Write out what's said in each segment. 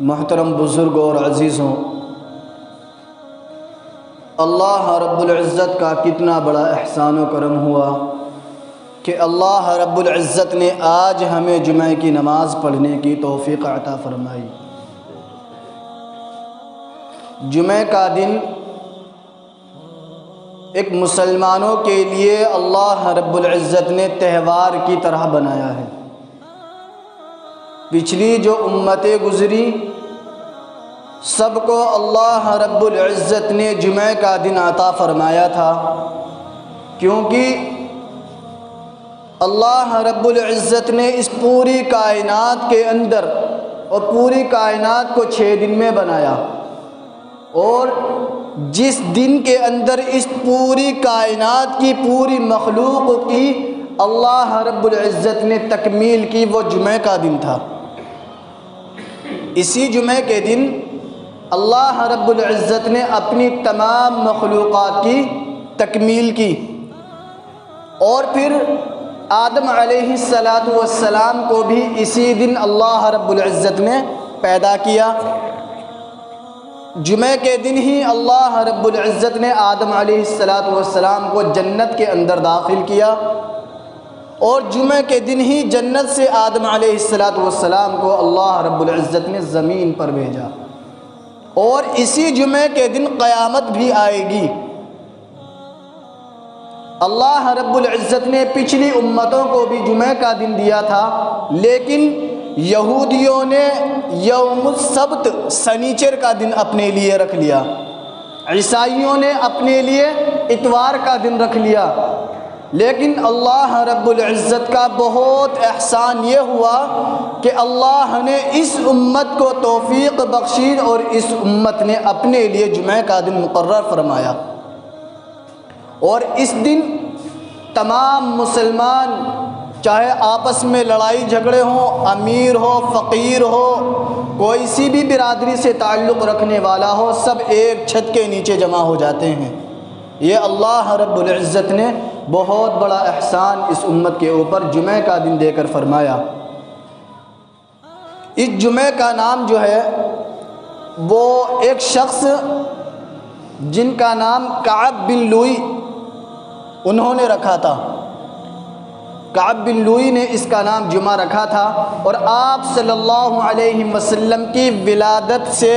محترم بزرگوں اور عزیزوں، اللہ رب العزت کا کتنا بڑا احسان و کرم ہوا کہ اللہ رب العزت نے آج ہمیں جمعہ کی نماز پڑھنے کی توفیق عطا فرمائی۔ جمعہ کا دن ایک مسلمانوں کے لیے اللہ رب العزت نے تہوار کی طرح بنایا ہے۔ پچھلی جو امتیں گزری سب کو اللہ رب العزت نے جمعہ کا دن عطا فرمایا تھا، کیونکہ اللہ رب العزت نے اس پوری کائنات کے اندر اور پوری کائنات کو 6 دن میں بنایا، اور جس دن کے اندر اس پوری کائنات کی پوری مخلوق کی اللہ رب العزت نے تکمیل کی وہ جمعہ کا دن تھا۔ اسی جمعہ کے دن اللہ رب العزت نے اپنی تمام مخلوقات کی تکمیل کی، اور پھر آدم علیہ السلام کو بھی اسی دن اللہ رب العزت نے پیدا کیا۔ جمعہ کے دن ہی اللہ رب العزت نے آدم علیہ السلام کو جنت کے اندر داخل کیا، اور جمعہ کے دن ہی جنت سے آدم علیہ السلام کو اللہ رب العزت نے زمین پر بھیجا، اور اسی جمعہ کے دن قیامت بھی آئے گی۔ اللہ رب العزت نے پچھلی امتوں کو بھی جمعہ کا دن دیا تھا، لیکن یہودیوں نے یوم السبت سنیچر کا دن اپنے لیے رکھ لیا، عیسائیوں نے اپنے لیے اتوار کا دن رکھ لیا، لیکن اللہ رب العزت کا بہت احسان یہ ہوا کہ اللہ نے اس امت کو توفیق بخشی اور اس امت نے اپنے لیے جمعہ کا دن مقرر فرمایا، اور اس دن تمام مسلمان چاہے آپس میں لڑائی جھگڑے ہوں، امیر ہو فقیر ہو، کوئی سی بھی برادری سے تعلق رکھنے والا ہو، سب ایک چھت کے نیچے جمع ہو جاتے ہیں۔ یہ اللہ رب العزت نے بہت بڑا احسان اس امت کے اوپر جمعہ کا دن دے کر فرمایا۔ اس جمعہ کا نام جو ہے وہ ایک شخص جن کا نام کعب بن لوئی انہوں نے رکھا تھا۔ کعب بن لوئی نے اس کا نام جمعہ رکھا تھا، اور آپ صلی اللہ علیہ وسلم کی ولادت سے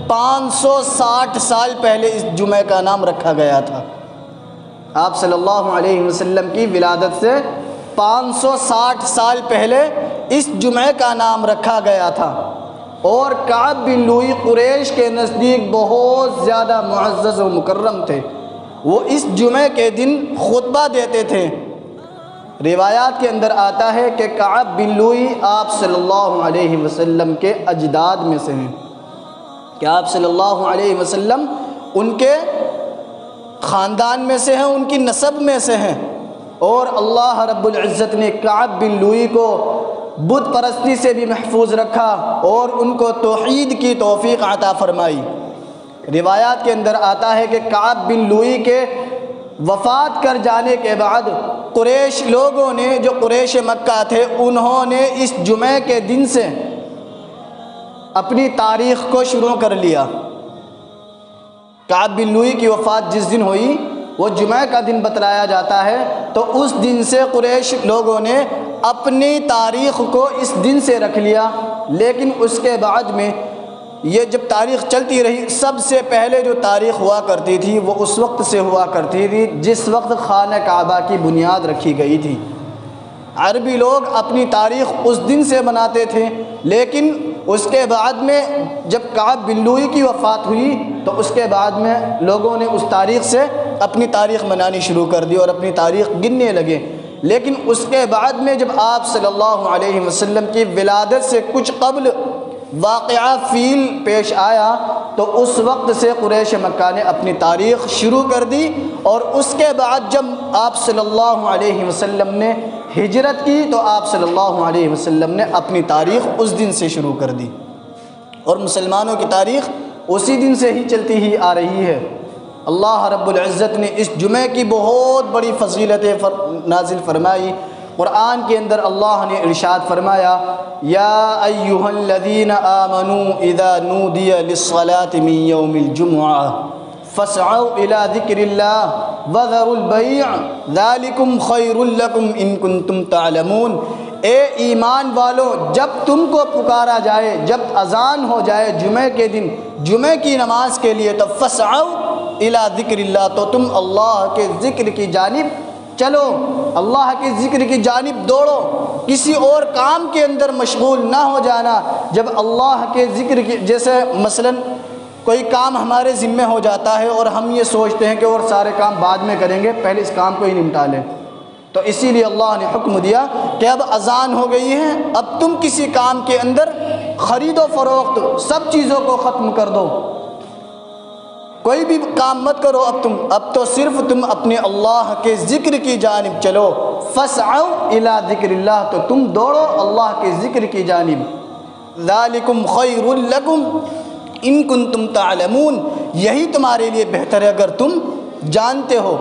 560 سال پہلے اس جمعہ کا نام رکھا گیا تھا۔ آپ صلی اللہ علیہ وسلم کی ولادت سے 560 سال پہلے اس جمعہ کا نام رکھا گیا تھا، اور کعب بن لوئی قریش کے نزدیک بہت زیادہ معزز و مکرم تھے۔ وہ اس جمعہ کے دن خطبہ دیتے تھے۔ روایات کے اندر آتا ہے کہ کعب بن لوئی آپ صلی اللہ علیہ وسلم کے اجداد میں سے ہیں، کہ آپ صلی اللہ علیہ وسلم ان کے خاندان میں سے ہیں، ان کی نسب میں سے ہیں، اور اللہ رب العزت نے کعب بن لوئی کو بت پرستی سے بھی محفوظ رکھا اور ان کو توحید کی توفیق عطا فرمائی۔ روایات کے اندر آتا ہے کہ کعب بن لوئی کے وفات کر جانے کے بعد قریش لوگوں نے، جو قریش مکہ تھے، انہوں نے اس جمعہ کے دن سے اپنی تاریخ کو شروع کر لیا۔ کعب بن لوئی کی وفات جس دن ہوئی وہ جمعہ کا دن بتلایا جاتا ہے، تو اس دن سے قریش لوگوں نے اپنی تاریخ کو اس دن سے رکھ لیا۔ لیکن اس کے بعد میں یہ جب تاریخ چلتی رہی، سب سے پہلے جو تاریخ ہوا کرتی تھی وہ اس وقت سے ہوا کرتی تھی جس وقت خانہ کعبہ کی بنیاد رکھی گئی تھی۔ عربی لوگ اپنی تاریخ اس دن سے مناتے تھے، لیکن اس کے بعد میں جب کعب بن لوئی کی وفات ہوئی تو اس کے بعد میں لوگوں نے اس تاریخ سے اپنی تاریخ منانی شروع کر دی اور اپنی تاریخ گننے لگے۔ لیکن اس کے بعد میں جب آپ صلی اللہ علیہ وسلم کی ولادت سے کچھ قبل واقعہ فیل پیش آیا تو اس وقت سے قریش مکہ نے اپنی تاریخ شروع کر دی، اور اس کے بعد جب آپ صلی اللہ علیہ وسلم نے ہجرت کی تو آپ صلی اللہ علیہ وسلم نے اپنی تاریخ اس دن سے شروع کر دی، اور مسلمانوں کی تاریخ اسی دن سے ہی چلتی ہی آ رہی ہے۔ اللہ رب العزت نے اس جمعہ کی بہت بڑی فضیلتیں نازل فرمائی۔ قرآن کے اندر اللہ نے ارشاد فرمایا یا ایھا الذین آمنوا اذا نودی للصلاة من یوم الجمعہ فاسعوا الی ذکر اللہ وذروا البیع ذلکم خیر لکم ان کنتم تعلمون۔ اے ایمان والو، جب تم کو پکارا جائے، جب اذان ہو جائے جمعہ کے دن جمعہ کی نماز کے لیے، تو فاسعوا الی ذکر اللہ، تو تم اللہ کے ذکر کی جانب چلو، اللہ کے ذکر کی جانب دوڑو، کسی اور کام کے اندر مشغول نہ ہو جانا۔ جب اللہ کے ذکر کی، جیسے مثلاً کوئی کام ہمارے ذمہ ہو جاتا ہے اور ہم یہ سوچتے ہیں کہ اور سارے کام بعد میں کریں گے، پہلے اس کام کو ہی نمٹا لیں، تو اسی لیے اللہ نے حکم دیا کہ اب اذان ہو گئی ہے، اب تم کسی کام کے اندر خرید و فروخت سب چیزوں کو ختم کر دو، کوئی بھی کام مت کرو، اب تو صرف تم اپنے اللہ کے ذکر کی جانب چلو۔ فاسعوا الی ذکر اللہ، تو تم دوڑو اللہ کے ذکر کی جانب۔ ذالکم خیر لکم ان کنتم تعلمون، یہی تمہارے لیے بہتر ہے اگر تم جانتے ہو۔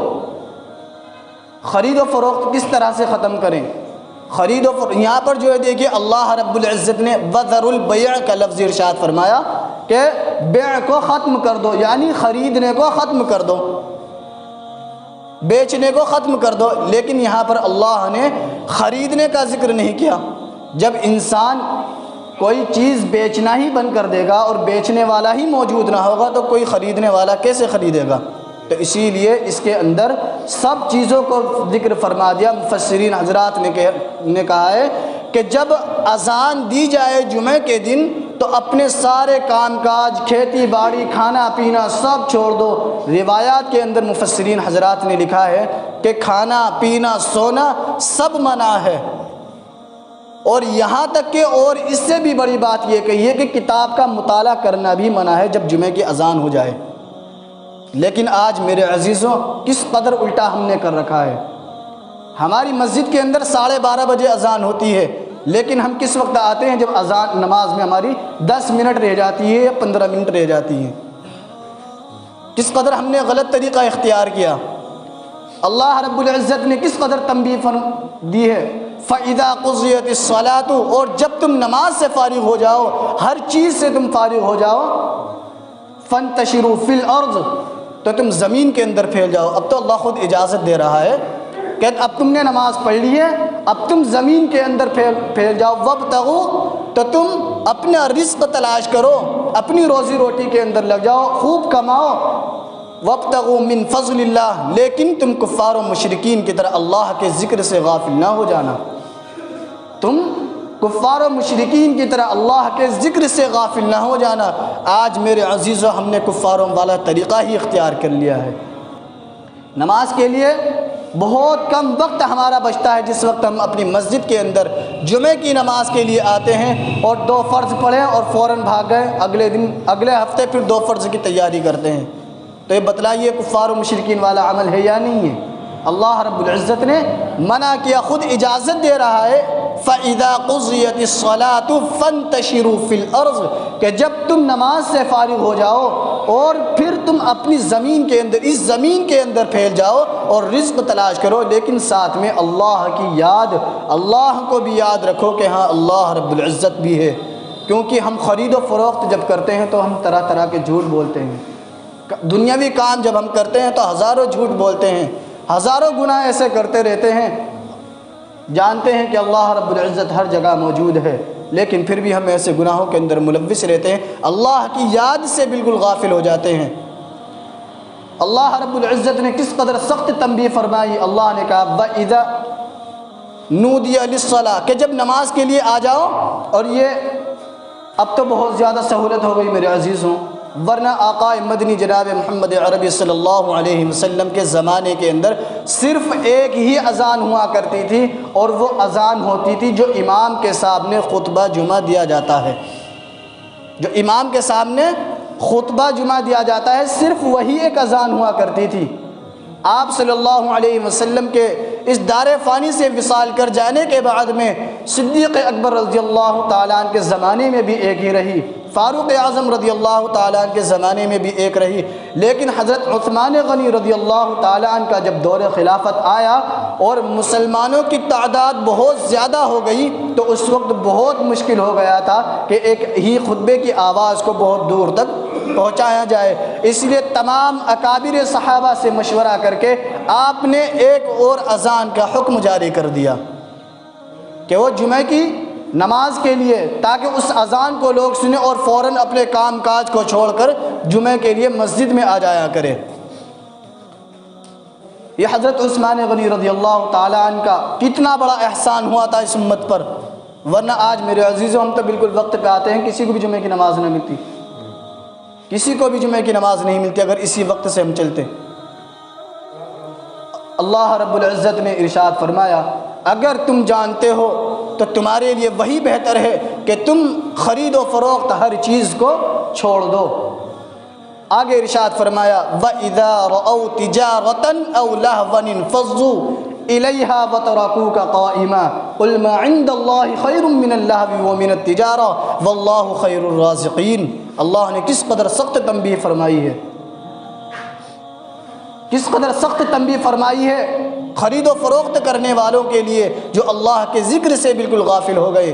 خرید و فروخت کس طرح سے ختم کریں؟ خرید و فروخت یہاں پر جو ہے دیکھیے اللہ رب العزت نے وذروا البیع کا لفظ ارشاد فرمایا کہ بیع کو ختم کر دو، یعنی خریدنے کو ختم کر دو، بیچنے کو ختم کر دو۔ لیکن یہاں پر اللہ نے خریدنے کا ذکر نہیں کیا۔ جب انسان کوئی چیز بیچنا ہی بند کر دے گا اور بیچنے والا ہی موجود نہ ہوگا تو کوئی خریدنے والا کیسے خریدے گا؟ تو اسی لیے اس کے اندر سب چیزوں کو ذکر فرما دیا۔ مفسرین حضرات نے کہا ہے کہ جب اذان دی جائے جمعہ کے دن تو اپنے سارے کام کاج، کھیتی باڑی، کھانا پینا سب چھوڑ دو۔ روایات کے اندر مفسرین حضرات نے لکھا ہے کہ کھانا پینا سونا سب منع ہے، اور یہاں تک کہ اور اس سے بھی بڑی بات یہ کہی ہے کہ کتاب کا مطالعہ کرنا بھی منع ہے جب جمعہ کی اذان ہو جائے۔ لیکن آج میرے عزیزوں کس قدر الٹا ہم نے کر رکھا ہے۔ ہماری مسجد کے اندر 12:30 بجے اذان ہوتی ہے، لیکن ہم کس وقت آتے ہیں جب اذان نماز میں ہماری 10 منٹ رہ جاتی ہے یا 15 منٹ رہ جاتی ہے۔ کس قدر ہم نے غلط طریقہ اختیار کیا۔ اللہ رب العزت نے کس قدر تنبیہ دی ہے، فَإِذَا قُضِيَتِ الصَّلَاةُ، اور جب تم نماز سے فارغ ہو جاؤ، ہر چیز سے تم فارغ ہو جاؤ، فَانْتَشِرُوا فِي الْأَرْضِ، تو تم زمین کے اندر پھیل جاؤ۔ اب تو اللہ خود اجازت دے رہا ہے کہ اب تم نے نماز پڑھ لی ہے، اب تم زمین کے اندر پھیل جاؤ۔ وَابْتَغُوا، تو تم اپنا رزق تلاش کرو، اپنی روزی روٹی کے اندر لگ جاؤ، خوب کماؤ۔ وَابْتَغُوا مِن فَضْلِ اللَّهِ، لیکن تم کفار و مشرکین کی طرح اللہ کے ذکر سے غافل نہ ہو جانا۔ تم کفار و مشرکین کی طرح اللہ کے ذکر سے غافل نہ ہو جانا۔ آج میرے عزیزو ہم نے کفاروں والا طریقہ ہی اختیار کر لیا ہے۔ نماز کے لیے بہت کم وقت ہمارا بچتا ہے، جس وقت ہم اپنی مسجد کے اندر جمعہ کی نماز کے لیے آتے ہیں اور 2 فرض پڑھیں اور فوراً بھاگ گئے، اگلے ہفتے پھر 2 فرض کی تیاری کرتے ہیں۔ تو یہ بتلائیے کفار و مشرکین والا عمل ہے یا نہیں ہے؟ اللہ رب العزت نے منع کیا، خود اجازت دے رہا ہے فَإِذَا قُضِيَتِ الصَّلَاةُ فَانْتَشِرُوا فِي الْأَرْضِ، کہ جب تم نماز سے فارغ ہو جاؤ اور پھر تم اپنی زمین کے اندر، اس زمین کے اندر پھیل جاؤ اور رزق تلاش کرو، لیکن ساتھ میں اللہ کی یاد، اللہ کو بھی یاد رکھو کہ ہاں اللہ رب العزت بھی ہے۔ کیونکہ ہم خرید و فروخت جب کرتے ہیں تو ہم طرح طرح کے جھوٹ بولتے ہیں، دنیاوی کام جب ہم کرتے ہیں تو ہزاروں جھوٹ بولتے ہیں، ہزاروں گناہ ایسے کرتے رہتے ہیں، جانتے ہیں کہ اللہ رب العزت ہر جگہ موجود ہے، لیکن پھر بھی ہم ایسے گناہوں کے اندر ملوث رہتے ہیں، اللہ کی یاد سے بالکل غافل ہو جاتے ہیں۔ اللہ رب العزت نے کس قدر سخت تنبیہ فرمائی۔ اللہ نے کہا وَإِذَا نُودِيَ لِلصَّلَاةِ، کہ جب نماز کے لیے آ جاؤ، اور یہ اب تو بہت زیادہ سہولت ہو گئی میرے عزیزوں، ورنہ آقا مدنی جناب محمد عربی صلی اللہ علیہ وسلم کے زمانے کے اندر صرف ایک ہی اذان ہوا کرتی تھی، اور وہ اذان ہوتی تھی جو امام کے سامنے خطبہ جمعہ دیا جاتا ہے، جو امام کے سامنے خطبہ جمعہ دیا جاتا ہے، صرف وہی ایک اذان ہوا کرتی تھی۔ آپ صلی اللہ علیہ وسلم کے اس دار فانی سے وصال کر جانے کے بعد میں صدیق اکبر رضی اللہ تعالیٰ عنہ کے زمانے میں بھی ایک ہی رہی، فاروق اعظم رضی اللہ تعالیٰ عنہ کے زمانے میں بھی ایک رہی، لیکن حضرت عثمان غنی رضی اللہ تعالیٰ عنہ کا جب دور خلافت آیا اور مسلمانوں کی تعداد بہت زیادہ ہو گئی تو اس وقت بہت مشکل ہو گیا تھا کہ ایک ہی خطبے کی آواز کو بہت دور تک پہنچایا جائے۔ اس لیے تمام اکابر صحابہ سے مشورہ کر کے آپ نے ایک اور اذان کا حکم جاری کر دیا کہ وہ جمعہ کی نماز کے لیے، تاکہ اس اذان کو لوگ سنیں اور فوراً اپنے کام کاج کو چھوڑ کر جمعہ کے لیے مسجد میں آ جایا کرے۔ یہ حضرت عثمان غنی رضی اللہ تعالیٰ عنہ کا کتنا بڑا احسان ہوا تھا اس امت پر، ورنہ آج میرے عزیزوں ہم تو بالکل وقت پہ آتے ہیں، کسی کو بھی جمعہ کی نماز نہ ملتی، کسی کو بھی جمعہ کی نماز نہیں ملتی اگر اسی وقت سے ہم چلتے۔ اللہ رب العزت نے ارشاد فرمایا اگر تم جانتے ہو تو تمہارے لیے وہی بہتر ہے کہ تم خرید و فروخت ہر چیز کو چھوڑ دو۔ آگے ارشاد فرمایا وَإِذَا رَأَوْا تِجَارَةً أَوْ لَهْوًا انفَضُّوا إِلَيْهَا وَتَرَكُوكَ قَائِمًا قُلْ مَا عِندَ اللَّهِ خَيْرٌ مِّنَ اللَّهْوِ وَمِنَ التِّجَارَةِ وَاللَّهُ خَيْرُ الرَّازِقِينَ۔ اللہ نے کس قدر سخت تنبیہ فرمائی ہے، کس قدر سخت تنبیہ فرمائی ہے خرید و فروخت کرنے والوں کے لیے جو اللہ کے ذکر سے بالکل غافل ہو گئے۔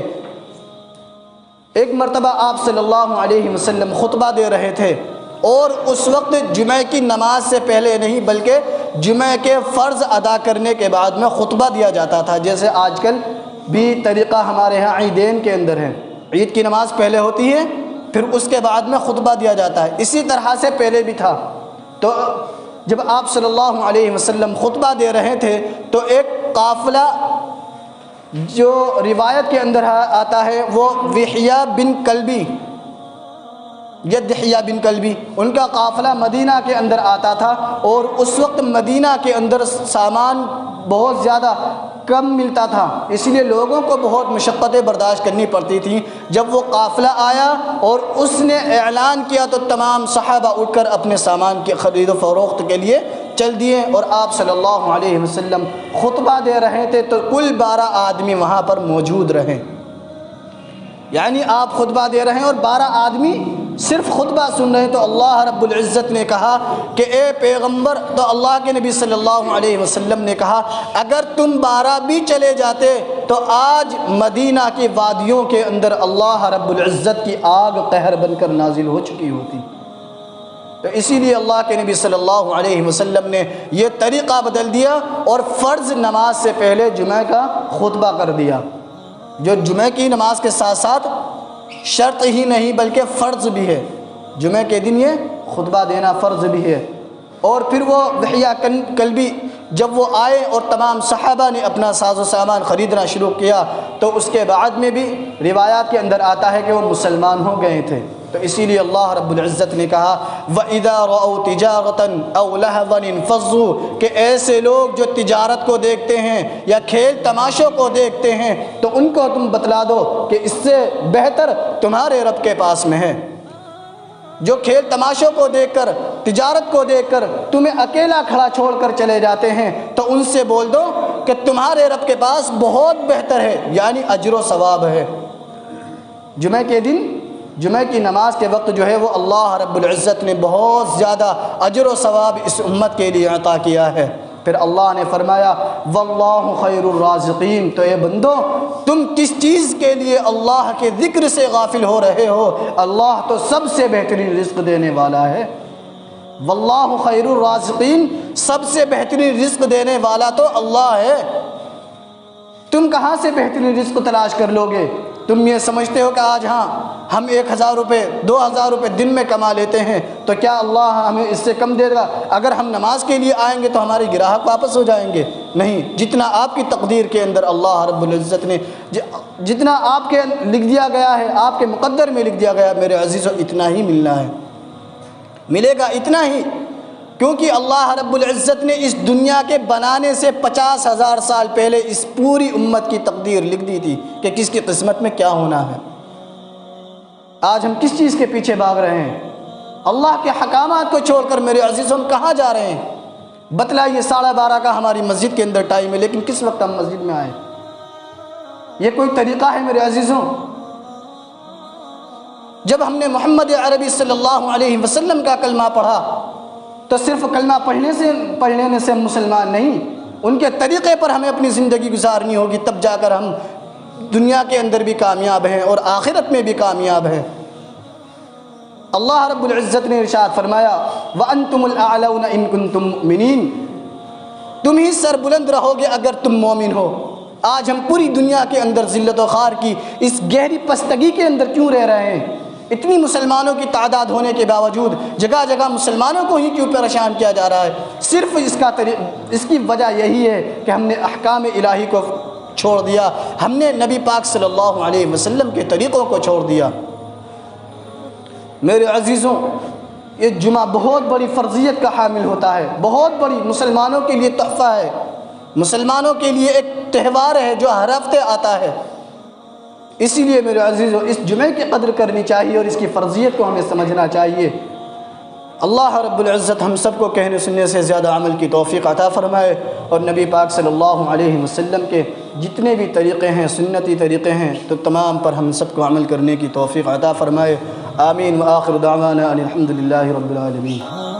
ایک مرتبہ آپ صلی اللہ علیہ وسلم خطبہ دے رہے تھے اور اس وقت جمعہ کی نماز سے پہلے نہیں بلکہ جمعہ کے فرض ادا کرنے کے بعد میں خطبہ دیا جاتا تھا، جیسے آج کل بھی طریقہ ہمارے ہاں عیدین کے اندر ہے، عید کی نماز پہلے ہوتی ہے پھر اس کے بعد میں خطبہ دیا جاتا ہے، اسی طرح سے پہلے بھی تھا۔ تو جب آپ صلی اللہ علیہ وسلم خطبہ دے رہے تھے تو ایک قافلہ جو روایت کے اندر آتا ہے وہ وحیہ بن کلبی یا دحیہ بن کلبی، ان کا قافلہ مدینہ کے اندر آتا تھا اور اس وقت مدینہ کے اندر سامان بہت زیادہ کم ملتا تھا، اس لیے لوگوں کو بہت مشقتیں برداشت کرنی پڑتی تھیں۔ جب وہ قافلہ آیا اور اس نے اعلان کیا تو تمام صحابہ اٹھ کر اپنے سامان کی خرید و فروخت کے لیے چل دیے، اور آپ صلی اللہ علیہ وسلم خطبہ دے رہے تھے تو کل 12 آدمی وہاں پر موجود رہے، یعنی آپ خطبہ دے رہے ہیں اور 12 آدمی صرف خطبہ سن رہے ہیں۔ تو اللہ رب العزت نے کہا کہ اے پیغمبر، تو اللہ کے نبی صلی اللہ علیہ وسلم نے کہا اگر تم 12 بھی چلے جاتے تو آج مدینہ کی وادیوں کے اندر اللہ رب العزت کی آگ قہر بن کر نازل ہو چکی ہوتی۔ تو اسی لیے اللہ کے نبی صلی اللہ علیہ وسلم نے یہ طریقہ بدل دیا اور فرض نماز سے پہلے جمعہ کا خطبہ کر دیا، جو جمعہ کی نماز کے ساتھ ساتھ شرط ہی نہیں بلکہ فرض بھی ہے، جمعہ کے دن یہ خطبہ دینا فرض بھی ہے۔ اور پھر وہ وحیہ کلبی جب وہ آئے اور تمام صحابہ نے اپنا ساز و سامان خریدنا شروع کیا تو اس کے بعد میں بھی روایات کے اندر آتا ہے کہ وہ مسلمان ہو گئے تھے۔ تو اسی لیے اللہ رب العزت نے کہا وَإِذَا رَأَوْا تِجَارَةً أَوْ لَهْوًا انفَضُّوا، کہ ایسے لوگ جو تجارت کو دیکھتے ہیں یا کھیل تماشوں کو دیکھتے ہیں تو ان کو تم بتلا دو کہ اس سے بہتر تمہارے رب کے پاس میں ہے۔ جو کھیل تماشوں کو دیکھ کر، تجارت کو دیکھ کر تمہیں اکیلا کھڑا چھوڑ کر چلے جاتے ہیں تو ان سے بول دو کہ تمہارے رب کے پاس بہت بہتر ہے، یعنی اجر و ثواب ہے۔ جمعہ کے دن، جمعہ کی نماز کے وقت جو ہے وہ اللہ رب العزت نے بہت زیادہ اجر و ثواب اس امت کے لیے عطا کیا ہے۔ پھر اللہ نے فرمایا واللہ خیر الرازقین، تو اے بندو تم کس چیز کے لیے اللہ کے ذکر سے غافل ہو رہے ہو؟ اللہ تو سب سے بہترین رزق دینے والا ہے۔ واللہ خیر الرازقین، سب سے بہترین رزق دینے والا تو اللہ ہے۔ تم کہاں سے بہترین رزق تلاش کر لو گے؟ تم یہ سمجھتے ہو کہ آج ہاں ہم 1000 روپے 2000 روپے دن میں کما لیتے ہیں تو کیا اللہ ہمیں اس سے کم دے گا؟ اگر ہم نماز کے لیے آئیں گے تو ہماری گراہک واپس ہو جائیں گے؟ نہیں، جتنا آپ کی تقدیر کے اندر اللہ رب العزت نے جتنا آپ کے لکھ دیا گیا ہے، آپ کے مقدر میں لکھ دیا گیا، میرے عزیزو اتنا ہی ملنا ہے، ملے گا اتنا ہی، کیونکہ اللہ رب العزت نے اس دنیا کے بنانے سے 50,000 سال پہلے اس پوری امت کی تقدیر لکھ دی تھی کہ کس کی قسمت میں کیا ہونا ہے۔ آج ہم کس چیز کے پیچھے بھاگ رہے ہیں؟ اللہ کے حکامات کو چھوڑ کر میرے عزیزوں ہم کہاں جا رہے ہیں؟ بتلائیے 12:30 کا ہماری مسجد کے اندر ٹائم ہے، لیکن کس وقت ہم مسجد میں آئے؟ یہ کوئی طریقہ ہے میرے عزیزوں؟ جب ہم نے محمد عربی صلی اللہ علیہ وسلم کا کلمہ پڑھا تو صرف کلمہ پڑھنے سے ہم مسلمان نہیں، ان کے طریقے پر ہمیں اپنی زندگی گزارنی ہوگی، تب جا کر ہم دنیا کے اندر بھی کامیاب ہیں اور آخرت میں بھی کامیاب ہیں۔ اللہ رب العزت نے ارشاد فرمایا وَأَنْتُمُ الْأَعْلَوْنَ إِن كُنتُم مُؤْمِنِينَ، تم ہی سر بلند رہو گے اگر تم مومن ہو۔ آج ہم پوری دنیا کے اندر ذلت و خوار کی اس گہری پستگی کے اندر کیوں رہ رہے ہیں؟ اتنی مسلمانوں کی تعداد ہونے کے باوجود جگہ جگہ مسلمانوں کو ہی کیوں پریشان کیا جا رہا ہے؟ صرف اس کی وجہ یہی ہے کہ ہم نے احکام الہی کو چھوڑ دیا، ہم نے نبی پاک صلی اللہ علیہ وسلم کے طریقوں کو چھوڑ دیا۔ میرے عزیزوں، یہ جمعہ بہت بڑی فرضیت کا حامل ہوتا ہے، بہت بڑی مسلمانوں کے لیے تحفہ ہے، مسلمانوں کے لیے ایک تہوار ہے جو ہر ہفتے آتا ہے۔ اسی لیے میرے عزیزوں اس جمعے کی قدر کرنی چاہیے اور اس کی فرضیت کو ہمیں سمجھنا چاہیے۔ اللہ رب العزت ہم سب کو کہنے سننے سے زیادہ عمل کی توفیق عطا فرمائے، اور نبی پاک صلی اللہ علیہ وسلم کے جتنے بھی طریقے ہیں، سنتی طریقے ہیں، تو تمام پر ہم سب کو عمل کرنے کی توفیق عطا فرمائے۔ آمین وآخر دعوانا ان الحمد للہ رب العالمین۔